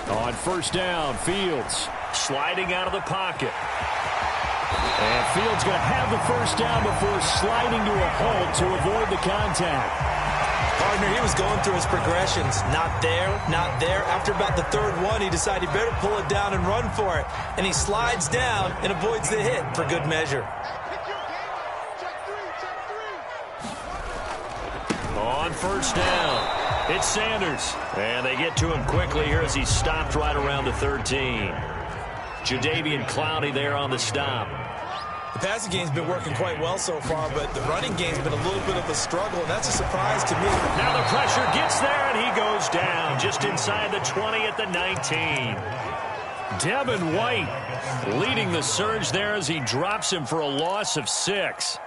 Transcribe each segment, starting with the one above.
On first down, Fields sliding out of the pocket. And Fields going to have the first down before sliding to a halt to avoid the contact. Partner, he was going through his progressions. Not there, not there. After about the third one, he decided he better pull it down and run for it. And he slides down and avoids the hit for good measure. On first down, it's Sanders. And they get to him quickly here as he's stopped right around the 13. Jadeveon Clowney there on the stop. The passing game's been working quite well so far, but the running game's been a little bit of a struggle, and that's a surprise to me. Now the pressure gets there, and he goes down just inside the 20 at the 19. Devin White leading the surge there as he drops him for a loss of 6.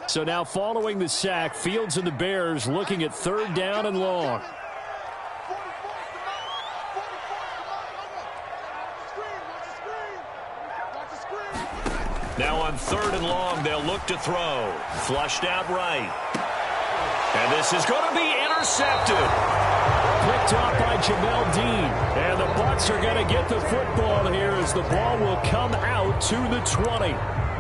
So now following the sack, Fields and the Bears looking at third down and long. Now on third and long, they'll look to throw. Flushed out right. And this is going to be intercepted. Picked off by Jamel Dean. And the Bucs are going to get the football here as the ball will come out to the 20.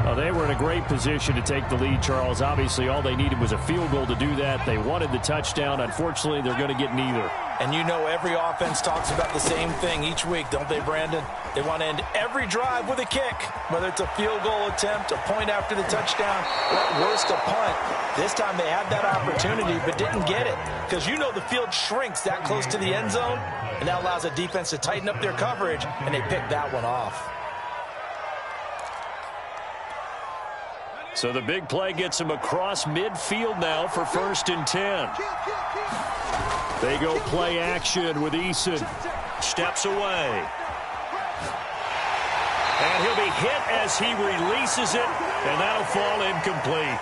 Oh, they were in a great position to take the lead, Charles. Obviously, all they needed was a field goal to do that. They wanted the touchdown. Unfortunately, they're going to get neither. And you know every offense talks about the same thing each week, don't they, Brandon? They want to end every drive with a kick, whether it's a field goal attempt, a point after the touchdown, or at worst, a punt. This time they had that opportunity but didn't get it because you know the field shrinks that close to the end zone, and that allows a defense to tighten up their coverage, and they picked that one off. So the big play gets him across midfield now for 1st and 10. They go play action with Eason. Steps away. And he'll be hit as he releases it, and that'll fall incomplete.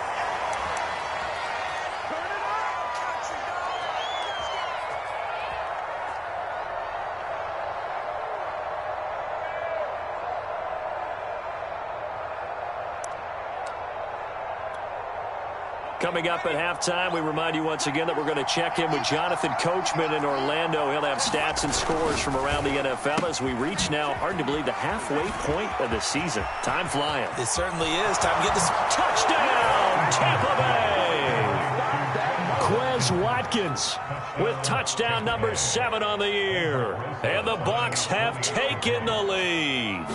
Coming up at halftime, we remind you once again that we're going to check in with Jonathan Coachman in Orlando. He'll have stats and scores from around the NFL as we reach now, hard to believe, the halfway point of the season. Time flying. It certainly is. Time to get this. Touchdown, Tampa Bay! Quez Watkins with touchdown number 7 on the year. And the Bucs have taken the lead.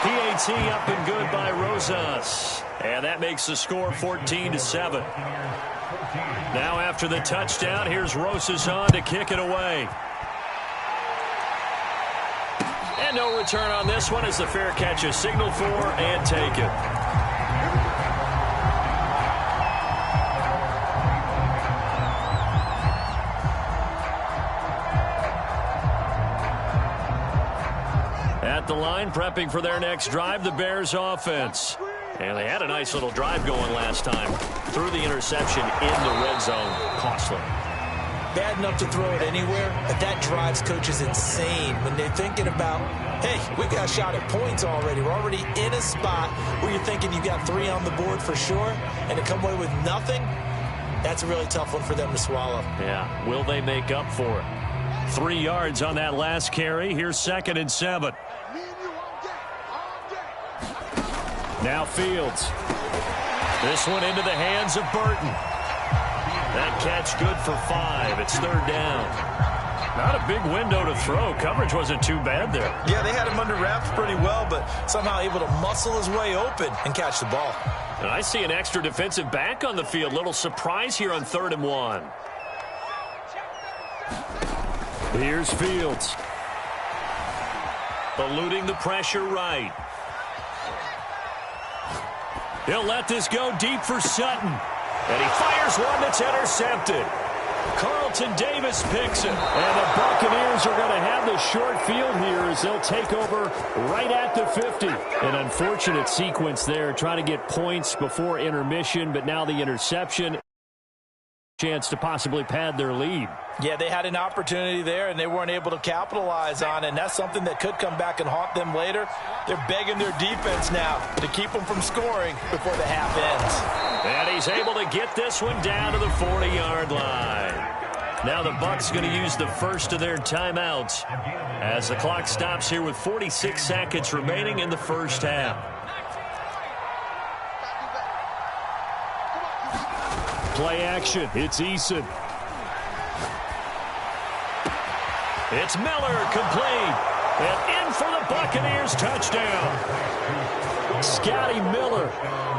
PAT up and good by Rosas. And that makes the score 14-7. Now after the touchdown, here's Rosas on to kick it away. And no return on this one as the fair catch is signaled for and taken. At the line, prepping for their next drive, the Bears offense. And they had a nice little drive going last time. Threw the interception in the red zone. Costly. Bad enough to throw it anywhere, but that drives coaches insane when they're thinking about, hey, we got a shot at points already. We're already in a spot where you're thinking you got 3 on the board for sure, and to come away with nothing, that's a really tough one for them to swallow. Yeah, will they make up for it? 3 yards on that last carry. Here's 2nd and 7. Now Fields. This one into the hands of Burton. That catch good for 5. It's 3rd down. Not a big window to throw. Coverage wasn't too bad there. Yeah, they had him under wraps pretty well, but somehow able to muscle his way open and catch the ball. And I see an extra defensive back on the field. Little surprise here on 3rd and 1. Here's Fields. Eluding the pressure right. He'll let this go deep for Sutton. And he fires one that's intercepted. Carlton Davis picks it. And the Buccaneers are going to have the short field here as they'll take over right at the 50. An unfortunate sequence there, trying to get points before intermission, but now the interception. chance to possibly pad their lead. Yeah, they had an opportunity there, and they weren't able to capitalize on it, and that's something that could come back and haunt them later. They're begging their defense now to keep them from scoring before the half ends. And he's able to get this one down to the 40-yard line. Now the Bucs going to use the first of their timeouts as the clock stops here with 46 seconds remaining in the first half. Play action. It's Eason. It's Miller, complete. And in for the Buccaneers, touchdown. Scotty Miller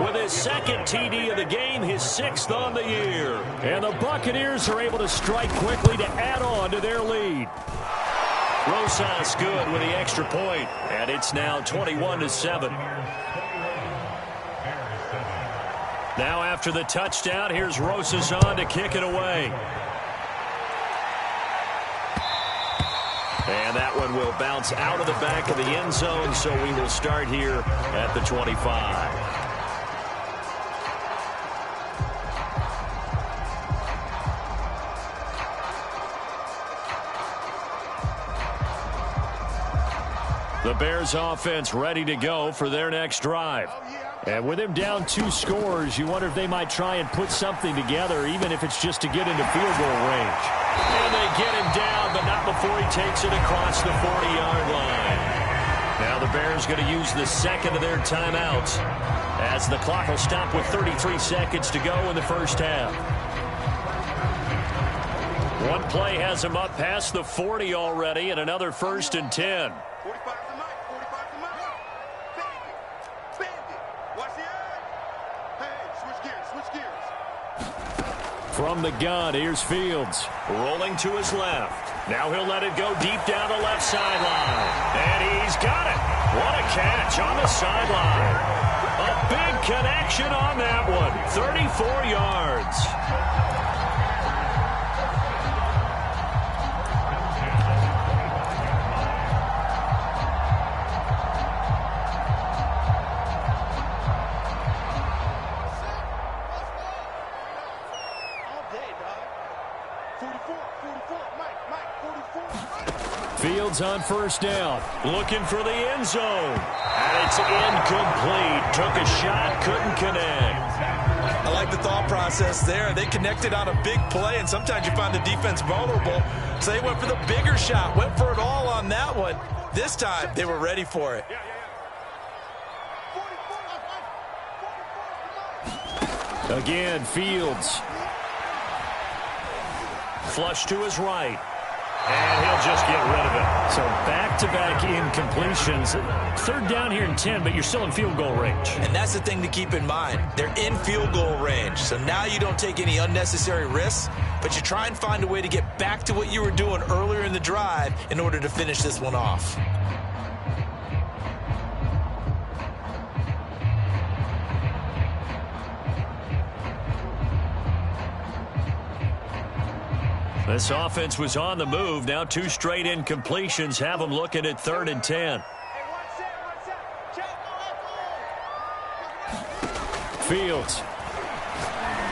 with his second TD of the game, his 6th on the year. And the Buccaneers are able to strike quickly to add on to their lead. Rosas good with the extra point, and it's now 21-7. Now after the touchdown, here's Rosas on to kick it away. And that one will bounce out of the back of the end zone, so we will start here at the 25. The Bears offense ready to go for their next drive. And with him down 2 scores, you wonder if they might try and put something together, even if it's just to get into field goal range. And they get him down, but not before he takes it across the 40-yard line. Now the Bears going to use the second of their timeouts as the clock will stop with 33 seconds to go in the first half. One play has him up past the 40 already, and another 1st and 10. From the gun, here's Fields. Rolling to his left. Now he'll let it go deep down the left sideline. And he's got it. What a catch on the sideline. A big connection on that one. 34 yards. Fields on first down. Looking for the end zone. And it's incomplete. Took a shot, couldn't connect. I like the thought process there. They connected on a big play, and sometimes you find the defense vulnerable. So they went for the bigger shot, went for it all on that one. This time, they were ready for it. Again, Fields. Flush to his right. And he'll just get rid of it. So back-to-back incompletions. 3rd down here and 10, but you're still in field goal range. And that's the thing to keep in mind. They're in field goal range. So now you don't take any unnecessary risks, but you try and find a way to get back to what you were doing earlier in the drive in order to finish this one off. This offense was on the move. Now 2 straight incompletions have them looking at 3rd and 10. Fields.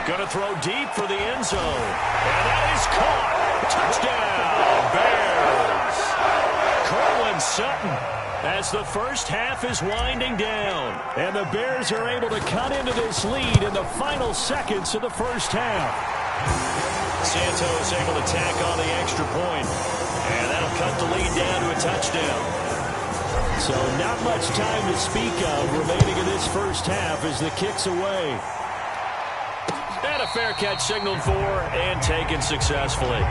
Going to throw deep for the end zone. And that is caught. Touchdown, Bears. Cortland Sutton as the first half is winding down. And the Bears are able to cut into this lead in the final seconds of the first half. Santos able to tack on the extra point, and that'll cut the lead down to a touchdown. So not much time to speak of remaining in this first half as the kick's away. And a fair catch signaled for and taken successfully.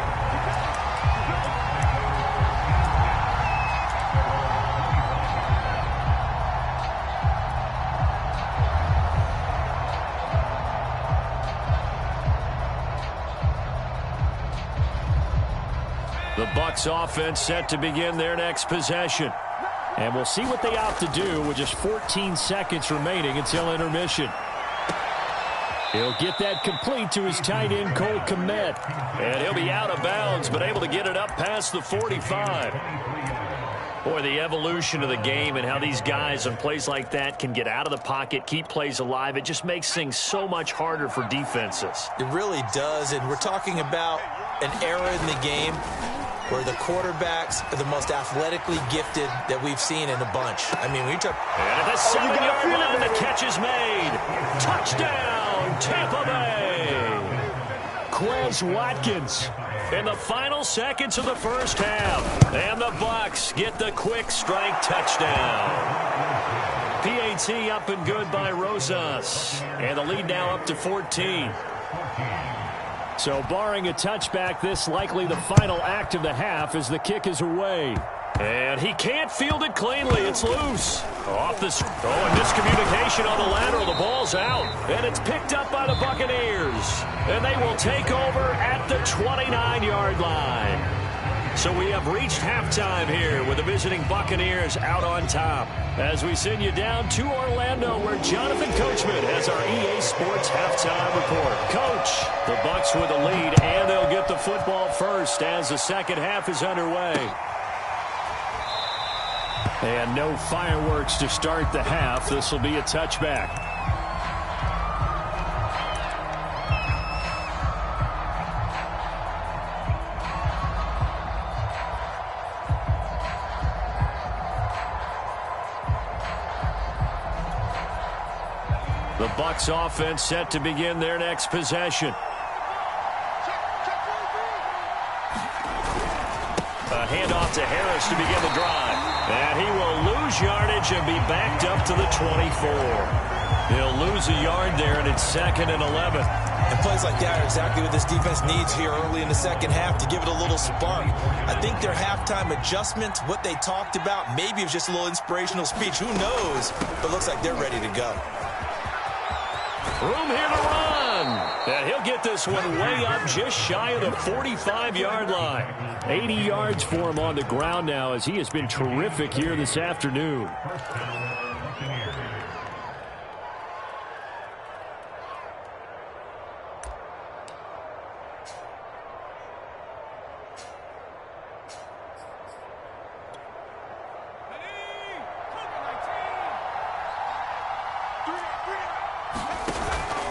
The Bucs offense set to begin their next possession. And we'll see what they opt to do with just 14 seconds remaining until intermission. He'll get that complete to his tight end, Cole Kmet. And he'll be out of bounds, but able to get it up past the 45. Boy, the evolution of the game and how these guys on plays like that can get out of the pocket, keep plays alive, it just makes things so much harder for defenses. It really does, and we're talking about an era in the game where the quarterbacks are the most athletically gifted that we've seen in a bunch. I mean, when you talk... And at the 7-yard line, the catch is made. Touchdown, Tampa Bay. Quez Watkins in the final seconds of the first half. And the Bucs get the quick strike touchdown. PAT up and good by Rosas. And the lead now up to 14. So barring a touchback, this likely the final act of the half as the kick is away. And he can't field it cleanly. It's loose. Off the... Oh, and miscommunication on the lateral. The ball's out. And it's picked up by the Buccaneers. And they will take over at the 29-yard line. So we have reached halftime here with the visiting Buccaneers out on top. As we send you down to Orlando, where Jonathan Coachman has our EA Sports halftime report. Coach, the Bucs with the lead, and they'll get the football first as the second half is underway. And no fireworks to start the half. This will be a touchback. The Bucs offense set to begin their next possession. A handoff to Harris to begin the drive. And he will lose yardage and be backed up to the 24. He'll lose a yard there, and it's 2nd and 11. And plays like that are exactly what this defense needs here early in the second half to give it a little spark. I think their halftime adjustment, what they talked about, maybe it was just a little inspirational speech. Who knows? But looks like they're ready to go. Room here to run. And he'll get this one way up just shy of the 45-yard line. 80 yards for him on the ground now as he has been terrific here this afternoon.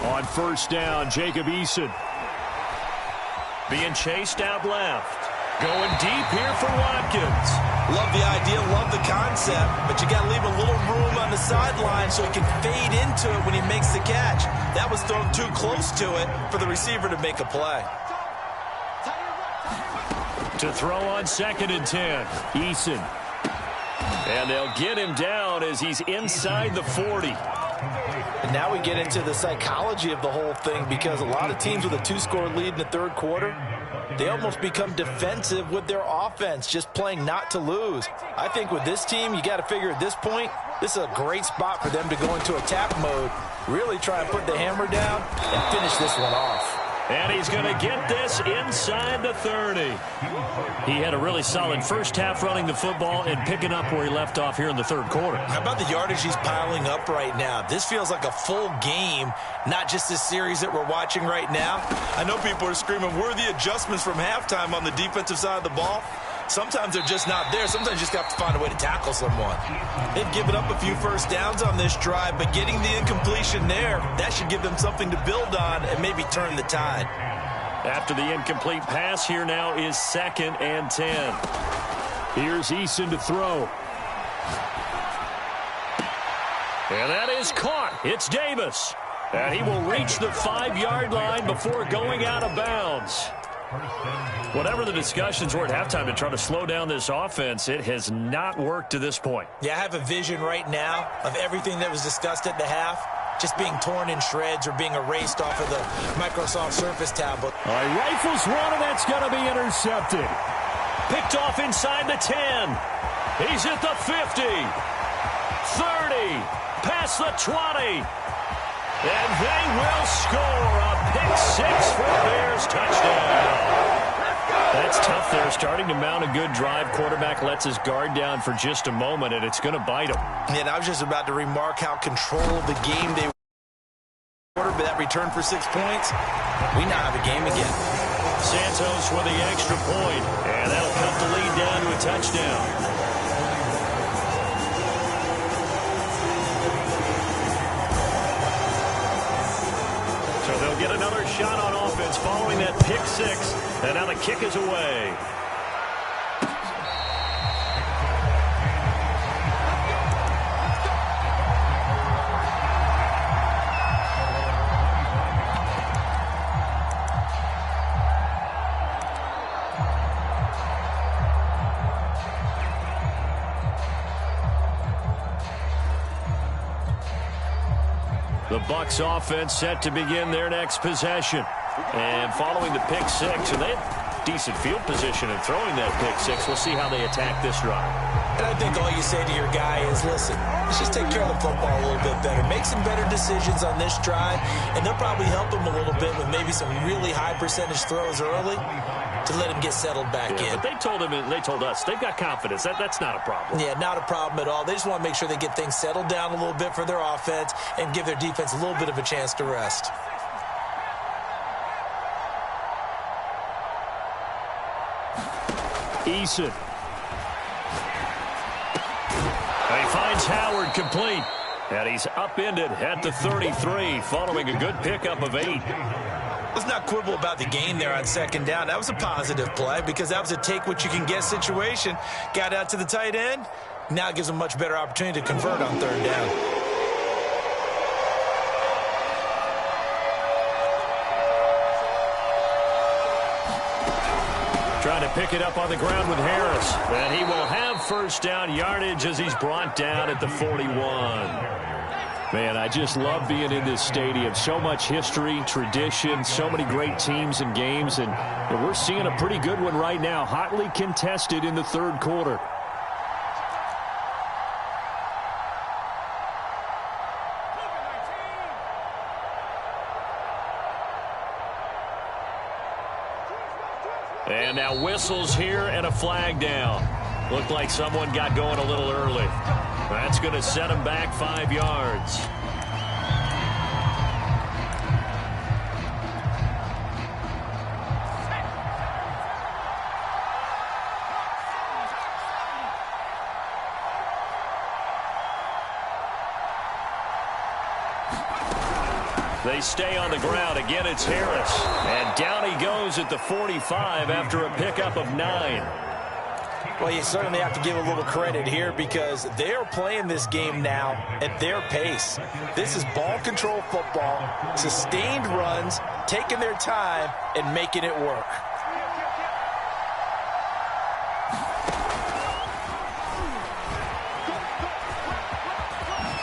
On first down, Jacob Eason. Being chased out left. Going deep here for Watkins. Love the idea, love the concept, but you got to leave a little room on the sideline so he can fade into it when he makes the catch. That was thrown too close to it for the receiver to make a play. To throw on 2nd and 10, Eason. And they'll get him down as he's inside the 40. And now we get into the psychology of the whole thing, because a lot of teams with a 2-score lead in the third quarter, they almost become defensive with their offense, just playing not to lose. I think with this team, you got to figure at this point, this is a great spot for them to go into attack mode, really try and put the hammer down and finish this one off. And he's going to get this inside the 30. He had a really solid first half running the football and picking up where he left off here in the third quarter. How about the yardage he's piling up right now? This feels like a full game, not just this series that we're watching right now. I know people are screaming, where are the adjustments from halftime on the defensive side of the ball? Sometimes they're just not there. Sometimes you just have to find a way to tackle someone. They've given up a few first downs on this drive, but getting the incompletion there, that should give them something to build on and maybe turn the tide. After the incomplete pass, here now is 2nd and 10. Here's Eason to throw. And that is caught. It's Davis. And he will reach the 5-yard line before going out of bounds. Whatever the discussions were at halftime to try to slow down this offense, it has not worked to this point. Yeah, I have a vision right now of everything that was discussed at the half just being torn in shreds or being erased off of the Microsoft Surface tablet. All right, rifles one, and that's going to be intercepted. Picked off inside the 10. He's at the 50. 30. Past the 20. And they will score a pick six for the Bears touchdown. That's tough there. Starting to mount a good drive. Quarterback lets his guard down for just a moment, and it's going to bite him. And I was just about to remark how control of the game they were. But that return for 6 points, we now have a game again. Santos with the extra point, and that'll cut the lead down to a touchdown. get another shot on offense following that pick six. And now the kick is away. The Bucs offense set to begin their next possession. And following the pick six, and they had decent field position in throwing that pick six. We'll see how they attack this drive. And I think all you say to your guy is, listen, let's just take care of the football a little bit better. Make some better decisions on this drive, and they'll probably help him a little bit with maybe some really high percentage throws early to let him get settled back in. But they told him, and they told us, they've got confidence. That's not a problem. Yeah, not a problem at all. They just want to make sure they get things settled down a little bit for their offense and give their defense a little bit of a chance to rest. Eason. He finds Howard complete. And he's upended at the 33 following a good pickup of 8. Let's not quibble about the gain there on second down. That was a positive play because that was a take-what-you-can-get situation. Got out to the tight end. Now it gives them a much better opportunity to convert on third down. Trying to pick it up on the ground with Harris. And he will have first down yardage as he's brought down at the 41. Man, I just love being in this stadium. So much history, tradition, so many great teams and games. And we're seeing a pretty good one right now, hotly contested in the third quarter. And now whistles here and a flag down. Looked like someone got going a little early. That's going to set him back 5 yards. They stay on the ground. Again, it's Harris. And down he goes at the 45 after a pickup of 9. Well, you certainly have to give a little credit here because they are playing this game now at their pace. This is ball control football, sustained runs, taking their time, and making it work.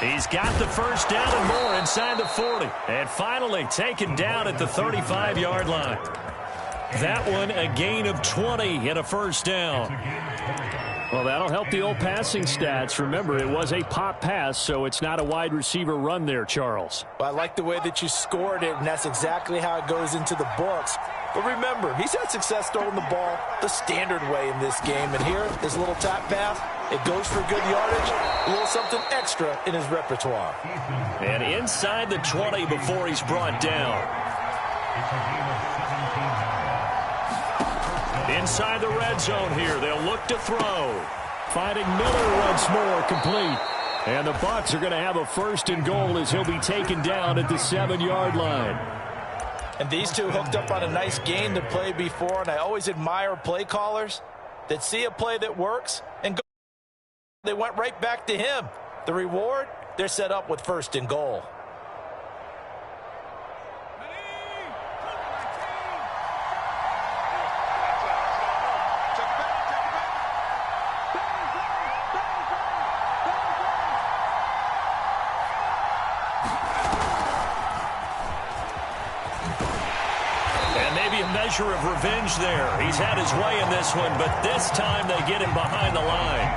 He's got the first down and more inside the 40. And finally taken down at the 35-yard line. That one a gain of 20 and a first down. Well, that'll help the old passing stats. Remember, it was a pop pass, so it's not a wide receiver run there, Charles. Well, I like the way that you scored it, and that's exactly how it goes into the books. But remember, he's had success throwing the ball the standard way in this game. And here, this little top pass, it goes for good yardage, a little something extra in his repertoire. And inside the 20 before he's brought down. Inside the red zone here, they'll look to throw. Finding Miller once more, complete. And the Bucs are going to have a first and goal as he'll be taken down at the 7-yard line. And these two hooked up on a nice gain to play before, and I always admire play callers that see a play that works and go. They went right back to him. The reward, they're set up with first and goal. Measure of revenge there. He's had his way in this one, but this time they get him behind the line.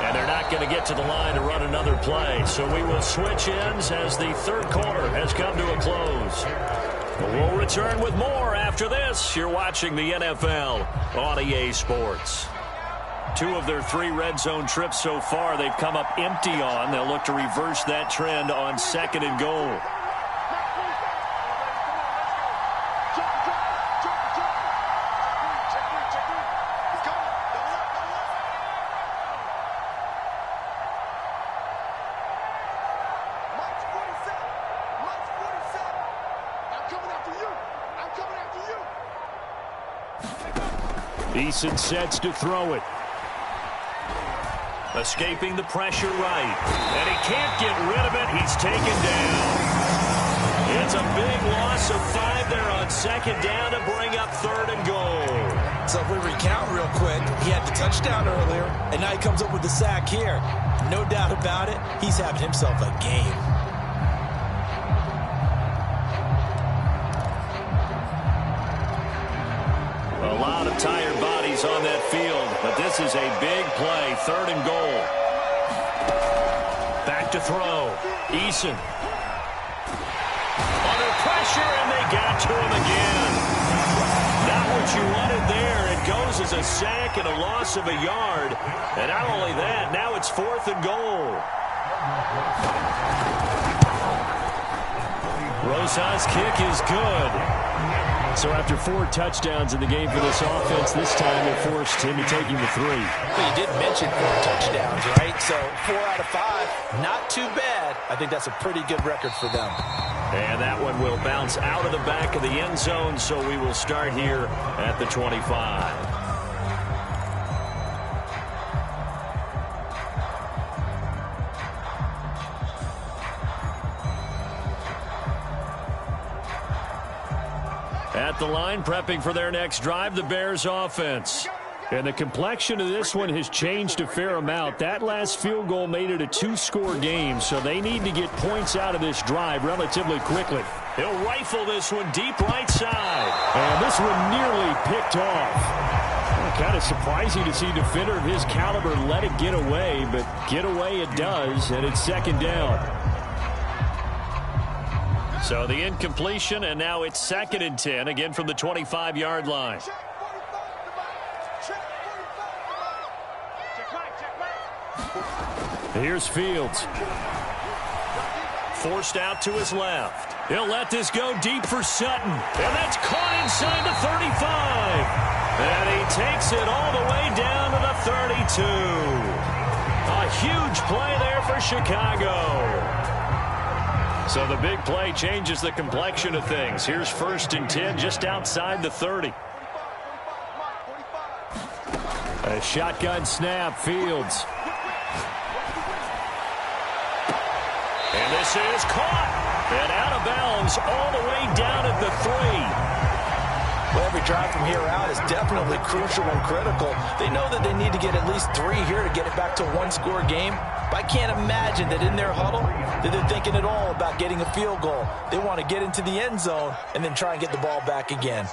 And they're not going to get to the line to run another play, so we will switch ends as the third quarter has come to a close. We'll return with more after this. You're watching the NFL on EA Sports. 2 of their 3 red zone trips so far they've come up empty on. They'll look to reverse that trend on second and goal. Eason sets to throw it. Escaping the pressure right. And he can't get rid of it. He's taken down. It's a big loss of 5 there on second down to bring up 3rd and goal. So if we recount real quick, he had the touchdown earlier, and now he comes up with the sack here. No doubt about it, he's having himself a game. A lot of tired bodies on that field, but this is a big play. 3rd and goal. Back to throw. Eason. Under pressure, and they got to him again. Not what you wanted there. It goes as a sack and a loss of a yard. And not only that, now it's 4th and goal. Rosas' kick is good. So after 4 touchdowns in the game for this offense, this time they're forced into taking the 3. Well, you did mention 4 touchdowns, right? So 4 out of 5, not too bad. I think that's a pretty good record for them. And that one will bounce out of the back of the end zone, so we will start here at the 25. At the line, prepping for their next drive, the Bears offense. And the complexion of this one has changed a fair amount. That last field goal made it a 2-score game, so they need to get points out of this drive relatively quickly. He'll rifle this one deep right side. And this one nearly picked off. Kind of surprising to see a defender of his caliber let it get away, but get away it does, and it's 2nd down. So the incompletion, and now it's 2nd and 10, again from the 25-yard line. Here's Fields. Forced out to his left. He'll let this go deep for Sutton. And that's caught inside the 35. And he takes it all the way down to the 32. A huge play there for Chicago. So the big play changes the complexion of things. Here's 1st and 10 just outside the 30. A shotgun snap, Fields. And this is caught. And out of bounds all the way down at the 3. Well, every drive from here out is definitely crucial and critical. They know that they need to get at least 3 here to get it back to a 1-score game. But I can't imagine that in their huddle that they're thinking at all about getting a field goal. They want to get into the end zone and then try and get the ball back again.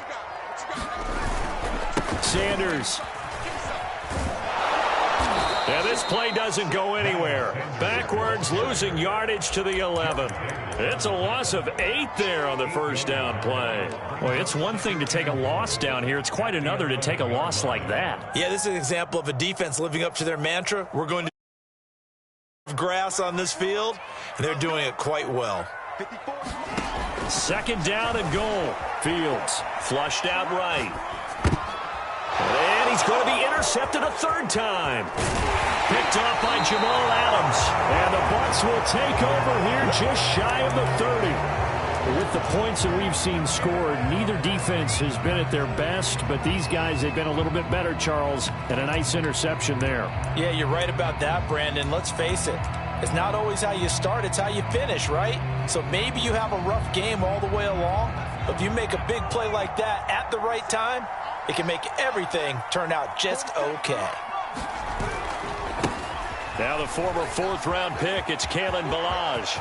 Sanders. Yeah, this play doesn't go anywhere. Backwards, losing yardage to the 11. It's a loss of 8 there on the 1st down play. Boy, it's one thing to take a loss down here. It's quite another to take a loss like that. Yeah, this is an example of a defense living up to their mantra. We're going to grass on this field, and they're doing it quite well. 2nd down and goal. Fields flushed out right. And he's going to be intercepted a 3rd time. Picked off by Jamal Adams. And the Bucs will take over here just shy of the 30. With the points that we've seen scored, neither defense has been at their best, but these guys have been a little bit better, Charles, and a nice interception there. Yeah, you're right about that, Brandon. Let's face it. It's not always how you start, it's how you finish, right? So maybe you have a rough game all the way along, but if you make a big play like that at the right time, it can make everything turn out just okay. Now the former 4th-round pick, it's Kalen Ballage.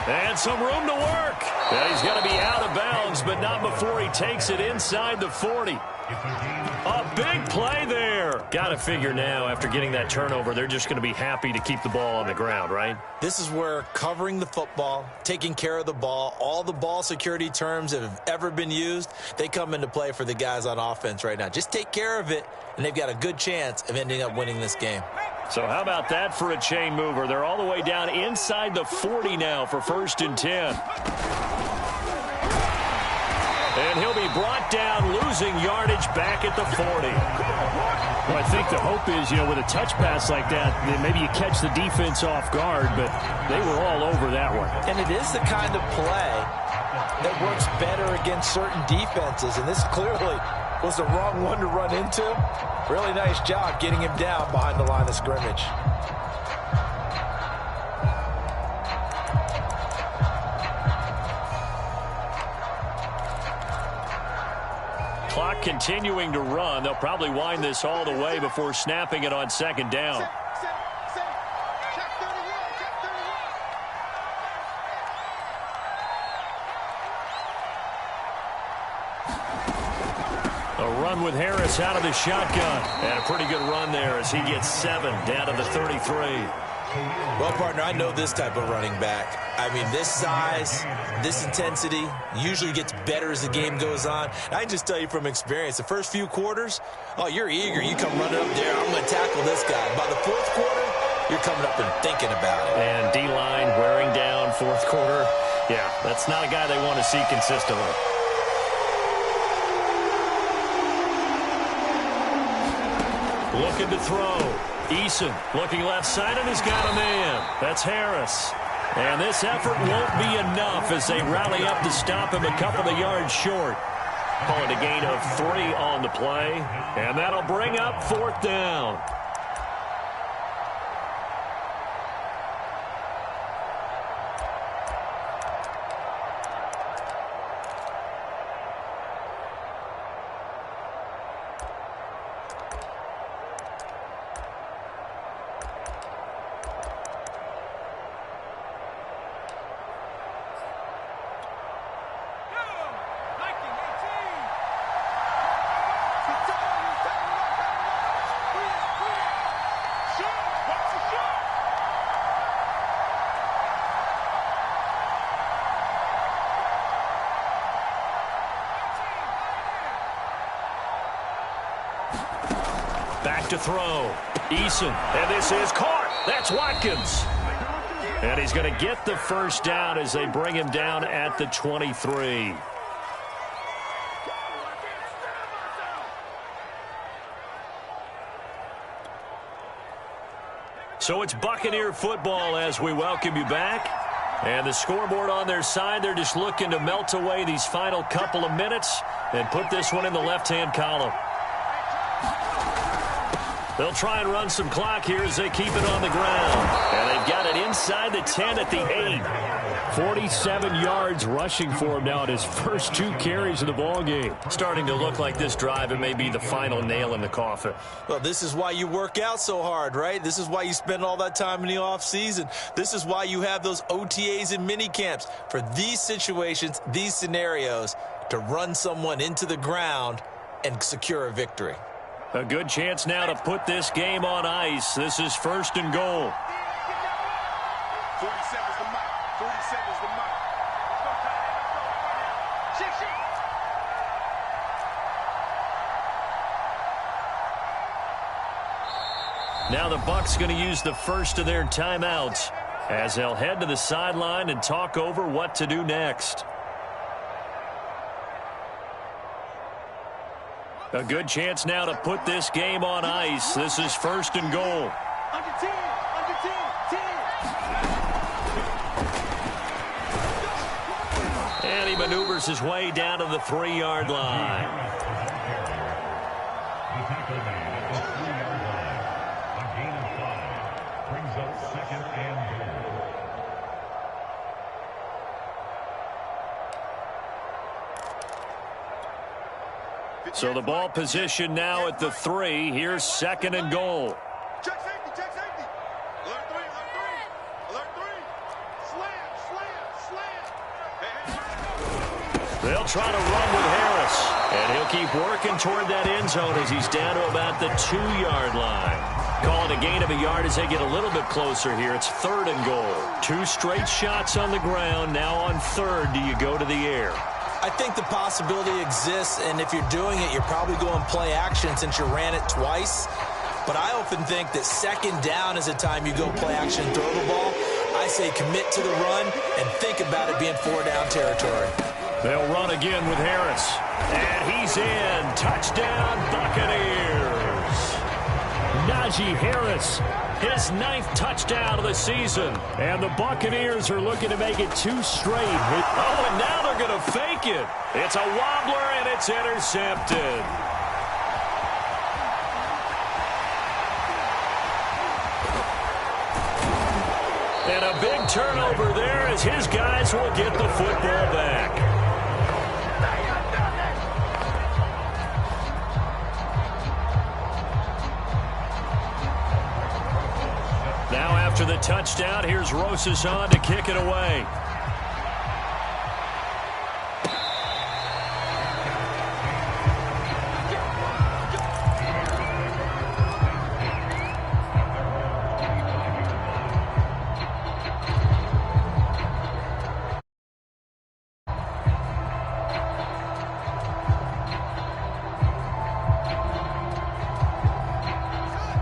And some room to work. And he's going to be out of bounds, but not before he takes it inside the 40. A big play there. Got to figure now, after getting that turnover, they're just going to be happy to keep the ball on the ground, right? This is where covering the football, taking care of the ball, all the ball security terms that have ever been used, they come into play for the guys on offense right now. Just take care of it, and they've got a good chance of ending up winning this game. So how about that for a chain mover? They're all the way down inside the 40 now for 1st and 10. And he'll be brought down, losing yardage back at the 40. Well, I think the hope is, with a touch pass like that, maybe you catch the defense off guard, but they were all over that one. And it is the kind of play that works better against certain defenses, and this clearly was the wrong one to run into. Really nice job getting him down behind the line of scrimmage. Clock continuing to run. They'll probably wind this all the way before snapping it on second down. A run with Harris out of the shotgun. And a pretty good run there as he gets 7 down to the 33. Well, partner, I know this type of running back. I mean, this size, this intensity usually gets better as the game goes on. I can just tell you from experience, the first few quarters, oh, you're eager. You come running up there, I'm going to tackle this guy. By the fourth quarter, you're coming up and thinking about it. And D-line wearing down fourth quarter. Yeah, that's not a guy they want to see consistently. Looking to throw. Eason looking left side and has got a man. That's Harris. And this effort won't be enough as they rally up to stop him a couple of yards short. Calling a gain of 3 on the play. And that'll bring up 4th down. Back to throw. Eason. And this is caught. That's Watkins. And he's going to get the first down as they bring him down at the 23. So it's Buccaneer football as we welcome you back. And the scoreboard on their side, they're just looking to melt away these final couple of minutes and put this one in the left-hand column. They'll try and run some clock here as they keep it on the ground. And they've got it inside the 10 at the 8. 47 yards rushing for him now at his first 2 carries of the ballgame. Starting to look like this drive, it may be the final nail in the coffin. Well, this is why you work out so hard, right? This is why you spend all that time in the offseason. This is why you have those OTAs and mini camps for these situations, these scenarios, to run someone into the ground and secure a victory. A good chance now to put this game on ice. This is 1st and goal. 40 seconds to mark. 40 seconds to mark. Now the Bucs going to use the first of their timeouts as they'll head to the sideline and talk over what to do next. A good chance now to put this game on ice. This is 1st and goal. Under 10, 10. And he maneuvers his way down to the 3-yard line. So the ball position now at the 3. Here's 2nd and goal. Check safety, check safety. Alert 3, alert 3. Alert 3. Slam. They'll try to run with Harris. And he'll keep working toward that end zone as he's down to about the 2-yard line. Calling a gain of a yard as they get a little bit closer here. It's 3rd and goal. 2 straight shots on the ground. Now on 3rd, do you go to the air? I think the possibility exists, and if you're doing it, you're probably going play action since you ran it twice. But I often think that 2nd down is a time you go play action and throw the ball. I say commit to the run and think about it being 4-down territory. They'll run again with Harris. And he's in. Touchdown, Buccaneers. Najee Harris, his 9th touchdown of the season. And the Buccaneers are looking to make it 2 straight. Oh, and now they're going to fake it. It's a wobbler, and it's intercepted. And a big turnover there as his guys will get the football back. Now after the touchdown, here's Rosas on to kick it away.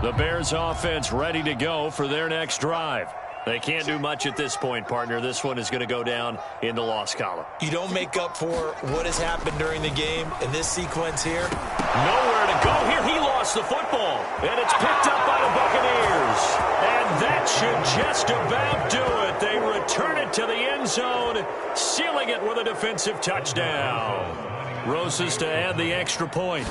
The Bears offense ready to go for their next drive. They can't do much at this point, partner. This one is going to go down in the loss column. You don't make up for what has happened during the game in this sequence here. Nowhere to go here. He lost the football. And it's picked up by the Buccaneers. And that should just about do it. They return it to the end zone, sealing it with a defensive touchdown. Rosas to add the extra point.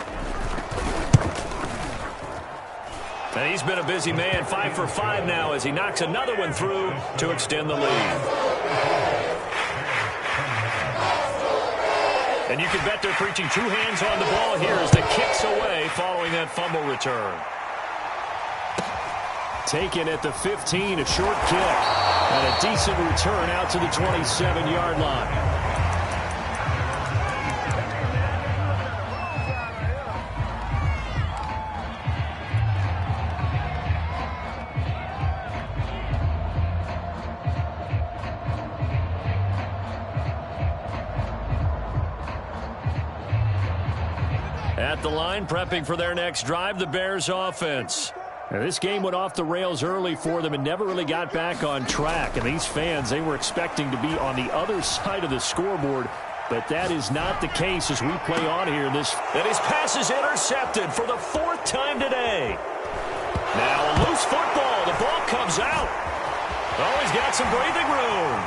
And he's been a busy man, 5 for 5 now as he knocks another one through to extend the lead. And you can bet they're preaching 2 hands on the ball here as the kick's away following that fumble return. Taken at the 15, a short kick. And a decent return out to the 27-yard line. At the line, prepping for their next drive, the Bears offense. Now, this game went off the rails early for them and never really got back on track. And these fans, they were expecting to be on the other side of the scoreboard, but that is not the case as we play on here. And his pass is intercepted for the 4th time today. Now a loose football. The ball comes out. Oh, he's got some breathing room.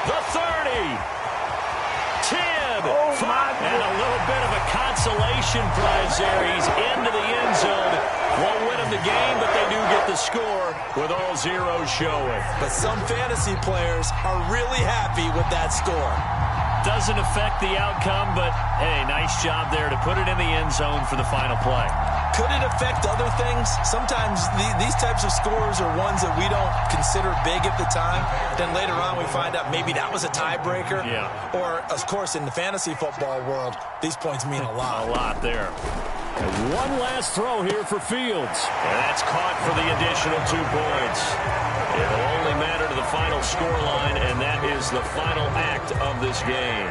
The 30. 10, 5, and a little bit of a consolation prize there. He's into the end zone. Won't win him the game, but they do get the score with all zeros showing. But some fantasy players are really happy with that score. Doesn't affect the outcome, but, hey, nice job there to put it in the end zone for the final play. Could it affect other things? Sometimes these types of scores are ones that we don't consider big at the time. Then later on we find out maybe that was a tiebreaker. Yeah. Or, of course, in the fantasy football world, these points mean a lot. A lot there. And one last throw here for Fields. And that's caught for the additional 2 points. It'll only matter to the final scoreline, and that is the final act of this game.